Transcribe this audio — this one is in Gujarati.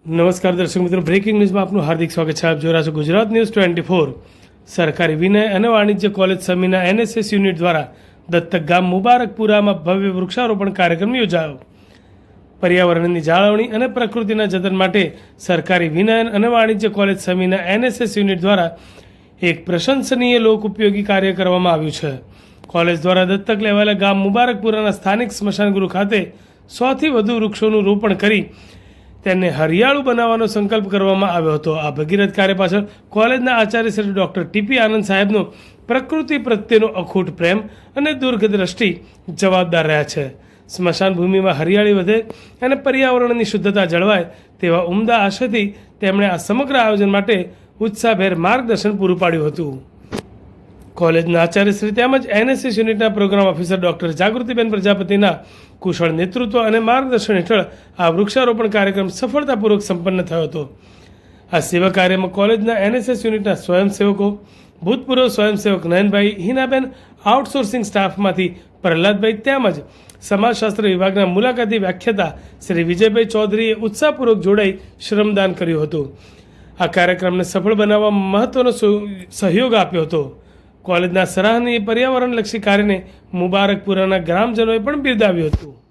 નમસ્કાર દર્શક મિત્રો, બ્રેકિંગ ન્યૂઝમાં આપનું હાર્દિક સ્વાગત છે. આપ જોઈ રહ્યા છો ગુજરાત ન્યૂઝ 24. સરકારી વિનય અને વાણિજ્ય કોલેજ સમીના NSS યુનિટ દ્વારા દત્તક ગામ મુબારકપુરામાં ભવ્ય વૃક્ષારોપણ કાર્યક્રમ યોજાયો. પર્યાવરણની જાળવણી અને પ્રકૃતિના જતન માટે સરકારી વિનય અને વાણિજ્ય કોલેજ સમીના NSS યુનિટ દ્વારા એક પ્રશંસનીય લોક ઉપયોગી કાર્ય કરવામાં આવ્યું છે. કોલેજ દ્વારા દત્તક લેવાયેલા ગામ મુબારકપુરાના સ્થાનિક સ્મશાનગૃહ ખાતે 100થી વધુ વૃક્ષોનું રોપણ કરી તેને હરિયાળું બનાવવાનો સંકલ્પ કરવામાં આવ્યો હતો. આ ભગીરથ કાર્ય પાછળ કોલેજના આચાર્ય શ્રી ડૉક્ટર TP આનંદ સાહેબનો પ્રકૃતિ પ્રત્યેનો અખૂટ પ્રેમ અને દૂરદ્રષ્ટિ જવાબદાર રહ્યા છે. સ્મશાન ભૂમિમાં હરિયાળી વધે અને પર્યાવરણની શુદ્ધતા જળવાય તેવા ઉમદા આશયથી તેમણે આ સમગ્ર આયોજન માટે ઉત્સાહભેર માર્ગદર્શન પૂરું પાડ્યું હતું. કોલેજના આચાર્યશ્રી તેમજ NSS યુનિટના પ્રોગ્રામ ઓફિસર ડૉક્ટર જાગૃતિબેન પ્રજાપતિના કુશળ નેતૃત્વ અને માર્ગદર્શન હેઠળ આ વૃક્ષારોપણ કાર્યક્રમ સફળતાપૂર્વક સંપન્ન થયો હતો. આ સેવા કાર્યમાં કોલેજના NSS યુનિટના સ્વયંસેવકો, ભૂતપૂર્વ સ્વયંસેવક નયનભાઈ, હિનાબેન, આઉટસોર્સિંગ સ્ટાફમાંથી પ્રહલાદભાઈ તેમજ સમાજશાસ્ત્ર વિભાગના મુલાકાતી વ્યાખ્યાતા શ્રી વિજયભાઈ ચૌધરીએ ઉત્સાહપૂર્વક જોડાઈ શ્રમદાન કર્યું હતું. આ કાર્યક્રમને સફળ બનાવવામાં મહત્વનો સહયોગ આપ્યો હતો. કોલેજના સરાહનીય પર્યાવરણલક્ષી કાર્યને મુબારકપુરાના ગ્રામજનોએ પણ બિરદાવ્યું હતું.